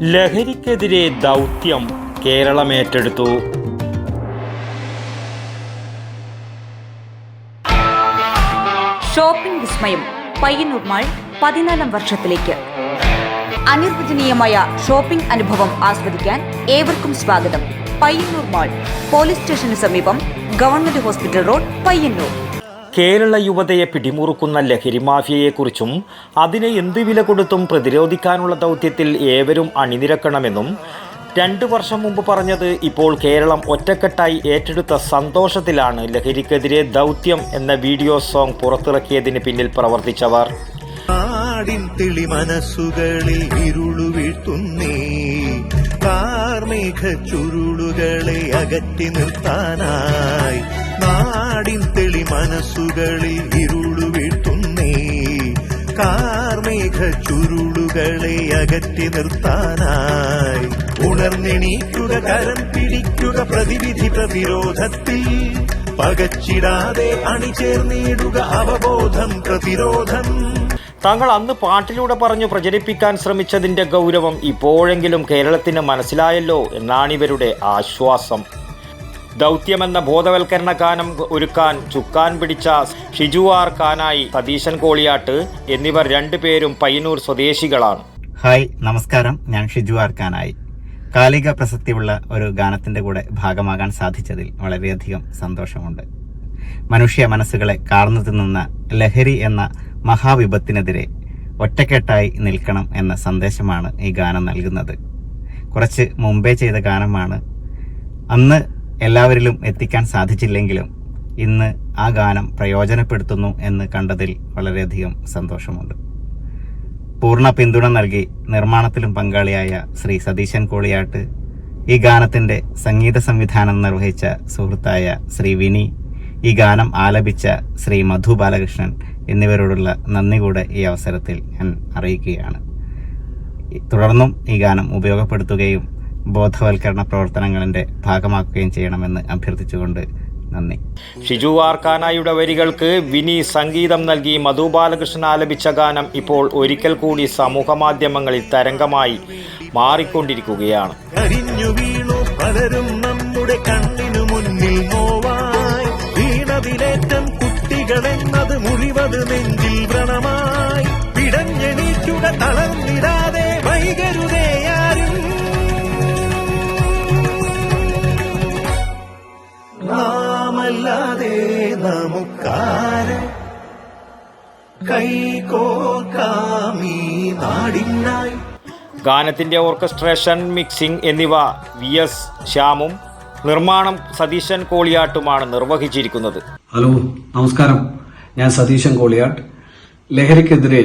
ലഹരിക്കെതിരെ ദൗത്യം കേരളം ഏറ്റെടുത്തു. ഷോപ്പിംഗ് വിസ്മയം പയ്യന്നൂർ മാൾ 14 വർഷത്തിലേക്ക്. അനിർവചനീയമായ ഷോപ്പിംഗ് അനുഭവം ആസ്വദിക്കാൻ ഏവർക്കും സ്വാഗതം. പയ്യന്നൂർ മാൾ, പോലീസ് സ്റ്റേഷന് സമീപം, government hospital road, Payyanur. Kerala യുവതയെ പിടിമുറുക്കുന്ന ലഹരി മാഫിയയെക്കുറിച്ചും അതിനെ എന്ത് വില കൊടുത്തും പ്രതിരോധിക്കാനുള്ള ദൗത്യത്തിൽ ഏവരും അണിനിരക്കണമെന്നും 2 വർഷം മുമ്പ് പറഞ്ഞത് ഇപ്പോൾ കേരളം ഒറ്റക്കെട്ടായി ഏറ്റെടുത്ത സന്തോഷത്തിലാണ് ലഹരിക്കെതിരെ ദൗത്യം എന്ന വീഡിയോ സോങ് പുറത്തിറക്കിയതിന് പിന്നിൽ പ്രവർത്തിച്ചവർ. നാടിൻ തെളി മനസ്സുകളിൽ ഇരുളു വീഴ്ത്തുന്നേ, കാർമേഘ ചുരുളുകളെ അകറ്റി നിർത്താനായി. നാടിൻ തെളി മനസ്സുകളിൽ ഇരുളു വീഴ്ത്തുന്നേ, കാർമേഘ ചുരുളുകളെ അകറ്റി നിർത്താനായി. ഉണർന്നെണീക്കുക, കരം പിടിക്കുക, പ്രതിവിധി പ്രതിരോധത്തിൽ പകച്ചിടാതെ അണിചേർന്നിടുക അവബോധം പ്രതിരോധം. താങ്കൾ അന്ന് പാട്ടിലൂടെ പറഞ്ഞു പ്രചരിപ്പിക്കാൻ ശ്രമിച്ചതിൻ്റെ ഗൗരവം ഇപ്പോഴെങ്കിലും കേരളത്തിന് മനസ്സിലായല്ലോ എന്നാണിവരുടെ ആശ്വാസം. ദൗത്യമെന്ന ബോധവൽക്കരണ ഗാനം ഒരുക്കാൻ ചുക്കാൻ പിടിച്ച ഷിജു ആർ കാനായി, സതീശൻ കോളിയാട്ട് എന്നിവർ 2 പേരും പയ്യന്നൂർ സ്വദേശികളാണ്. ഹായ്, നമസ്കാരം. ഞാൻ ഷിജു ആർ കാനായി. കാലിക പ്രസക്തിയുള്ള ഒരു ഗാനത്തിന്റെ കൂടെ ഭാഗമാകാൻ സാധിച്ചതിൽ വളരെയധികം സന്തോഷമുണ്ട്. മനുഷ്യ മനസ്സുകളെ കാർന്നു തിന്നുന്ന ലഹരി എന്ന മഹാവിപത്തിനെതിരെ ഒറ്റക്കെട്ടായി നിൽക്കണം എന്ന സന്ദേശമാണ് ഈ ഗാനം നൽകുന്നത്. കുറച്ച് മുമ്പേ ചെയ്ത ഗാനമാണ്. അന്ന് എല്ലാവരിലും എത്തിക്കാൻ സാധിച്ചില്ലെങ്കിലും ഇന്ന് ആ ഗാനം പ്രയോജനപ്പെടുത്തുന്നു എന്ന് കണ്ടതിൽ വളരെയധികം സന്തോഷമുണ്ട്. പൂർണ്ണ പിന്തുണ നൽകി നിർമ്മാണത്തിലും പങ്കാളിയായ ശ്രീ സതീശൻ കോളിയാട്ട്, ഈ ഗാനത്തിന്റെ സംഗീത സംവിധാനം നിർവഹിച്ച സുഹൃത്തായ ശ്രീ വിനി, ഈ ഗാനം ആലപിച്ച ശ്രീ മധു ബാലകൃഷ്ണൻ എന്നിവരോടുള്ള നന്ദി കൂടെ ഈ അവസരത്തിൽ ഞാൻ അറിയിക്കുകയാണ്. തുടർന്നും ഈ ഗാനം ഉപയോഗപ്പെടുത്തുകയും ബോധവൽക്കരണ പ്രവർത്തനങ്ങളുടെ ഭാഗമാക്കുകയും ചെയ്യണമെന്ന് അഭ്യർത്ഥിച്ചുകൊണ്ട് നന്ദി. ഷിജു ആർ കാനായുടെ വരികൾക്ക് വിനി സംഗീതം നൽകി മധു ബാലകൃഷ്ണൻ ആലപിച്ച ഗാനം ഇപ്പോൾ ഒരിക്കൽ കൂടി സമൂഹ മാധ്യമങ്ങളിൽ തരംഗമായി മാറിക്കൊണ്ടിരിക്കുകയാണ്. കരിഞ്ഞു വീണു പലരും നമ്മുടെ കണ്ണിനു മുന്നിൽ നോവായി. വീണതിലേറ്റം കുട്ടികളെന്നത് മുറിവത് നെഞ്ചിൽ വ്രണമായി. പിടഞ്ഞെണീക്കുക, തളർന്നിടാതെ വൈകരുതേയാരും. നാമല്ലാതെ നമുക്കാരെ കൈകോർക്കാമീ നാടിനായി. ഗാനത്തിന്റെ ഓർക്കസ്ട്രേഷൻ, മിക്സിംഗ് എന്നിവ VS ശ്യാമും നിർമ്മാണം സതീശൻ കോളിയാട്ടുമാണ് നിർവഹിച്ചിരിക്കുന്നത്. ഹലോ, നമസ്കാരം. ഞാൻ സതീശൻ കോളിയാട്ട്. ലഹരിക്കെതിരെ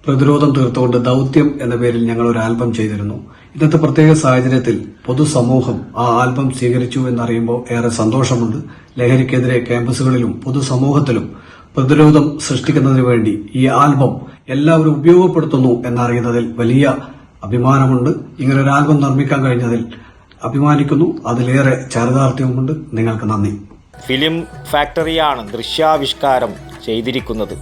പ്രതിരോധം തീർത്തുകൊണ്ട് ദൗത്യം എന്ന പേരിൽ ഞങ്ങൾ ഒരു ആൽബം ചെയ്തിരുന്നു. ഇന്നത്തെ പ്രത്യേക സാഹചര്യത്തിൽ പൊതുസമൂഹം ആ ആൽബം സ്വീകരിച്ചു എന്നറിയുമ്പോൾ ഏറെ സന്തോഷമുണ്ട്. ലഹരിക്കെതിരെ ക്യാമ്പസുകളിലും പൊതുസമൂഹത്തിലും പ്രതിരോധം സൃഷ്ടിക്കുന്നതിന് വേണ്ടി ഈ ആൽബം എല്ലാവരും ഉപയോഗപ്പെടുത്തുന്നു എന്നറിയുന്നതിൽ വലിയ അഭിമാനമുണ്ട്. ഇങ്ങനൊരു ആൽബം നിർമ്മിക്കാൻ കഴിഞ്ഞതിൽ അഭിമാനിക്കുന്നു. അതിലേറെ ചാരിതാർത്ഥ്യവുമുണ്ട്. നിങ്ങൾക്ക് നന്ദി. ഫിലിം ഫാക്ടറിയാണ് ദൃശ്യാവിഷ്കാരം ചെയ്തിരിക്കുന്നത്.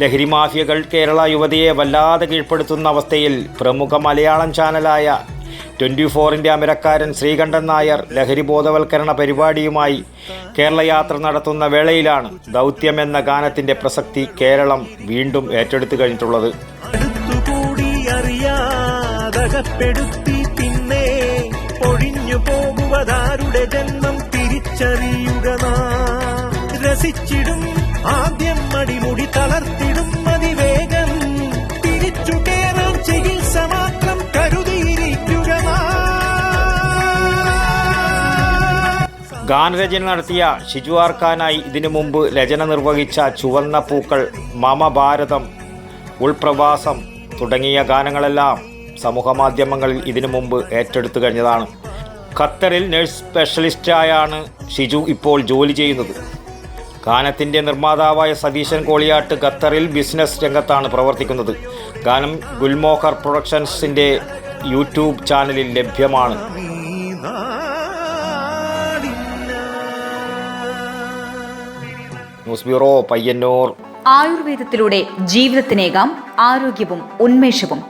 ലഹരി മാഫിയകൾ കേരള യുവതയെ വല്ലാതെ കീഴ്പ്പെടുത്തുന്ന അവസ്ഥയിൽ പ്രമുഖ മലയാളം ചാനലായ 24ന്റെ അമരക്കാരൻ ശ്രീകണ്ഠൻ നായർ ലഹരി ബോധവൽക്കരണ പരിപാടിയുമായി കേരള യാത്ര നടത്തുന്ന വേളയിലാണ് ദൗത്യം എന്ന ഗാനത്തിന്റെ പ്രസക്തി കേരളം വീണ്ടും ഏറ്റെടുത്തു കഴിഞ്ഞിട്ടുള്ളത്. പിന്നെ ഒഴിഞ്ഞു പോകുവതാരുടെ ജന്മം തിരിച്ചറിയുക. രസിച്ചിടും ആദ്യം അടിമുടി തളർത്തിടും അതിവേഗം. തിരിച്ചു കേറാൻ ചികിത്സ മാത്രം കരുതിയിരിക്കുക. ഗാനരചന നടത്തിയ ഷിജു ആർ കാനായി ഇതിനു മുമ്പ് രചന നിർവഹിച്ച ചുവന്ന പൂക്കൾ, മമ ഭാരതം, ഉൾപ്രവാസം തുടങ്ങിയ ഗാനങ്ങളെല്ലാം സമൂഹമാധ്യമങ്ങളിൽ ഇതിനു മുമ്പ് ഏറ്റെടുത്തു കഴിഞ്ഞതാണ്. ഖത്തറിൽ നഴ്സ് സ്പെഷ്യലിസ്റ്റായാണ് ഷിജു ഇപ്പോൾ ജോലി ചെയ്യുന്നത്. ഗാനത്തിൻ്റെ നിർമ്മാതാവായ സതീശൻ കോളിയാട്ട് ഖത്തറിൽ ബിസിനസ് രംഗത്താണ് പ്രവർത്തിക്കുന്നത്. ഗാനം ഗുൽമോഹർ പ്രൊഡക്ഷൻസിൻ്റെ യൂട്യൂബ് ചാനലിൽ ലഭ്യമാണ്. News bureau, Payyanur. ആയുർവേദത്തിലൂടെ ജീവിതത്തിനേകാം ആരോഗ്യവും ഉന്മേഷവും.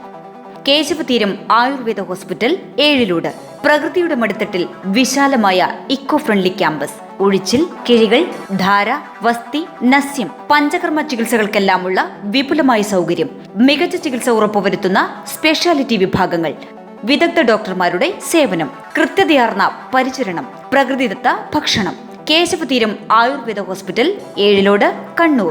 കേശവതീരം ആയുർവേദ ഹോസ്പിറ്റൽ ഏഴിലോട്. പ്രകൃതിയുടെ മടിത്തട്ടിൽ വിശാലമായ ഇക്കോ ഫ്രണ്ട്ലി ക്യാമ്പസ്. ഒഴിച്ചിൽ, കിഴികൾ, ധാര, വസ്തി, നസ്യം, പഞ്ചകർമ്മ ചികിത്സകൾക്കെല്ലാമുള്ള വിപുലമായ സൗകര്യം. മികച്ച ചികിത്സ ഉറപ്പുവരുത്തുന്ന സ്പെഷ്യാലിറ്റി വിഭാഗങ്ങൾ, വിദഗ്ധ ഡോക്ടർമാരുടെ സേവനം, കൃത്യതയാർന്ന പരിചരണം, പ്രകൃതിദത്ത ഭക്ഷണം. കേശവതീരം ആയുർവേദ ഹോസ്പിറ്റൽ ഏഴിലോട്, കണ്ണൂർ.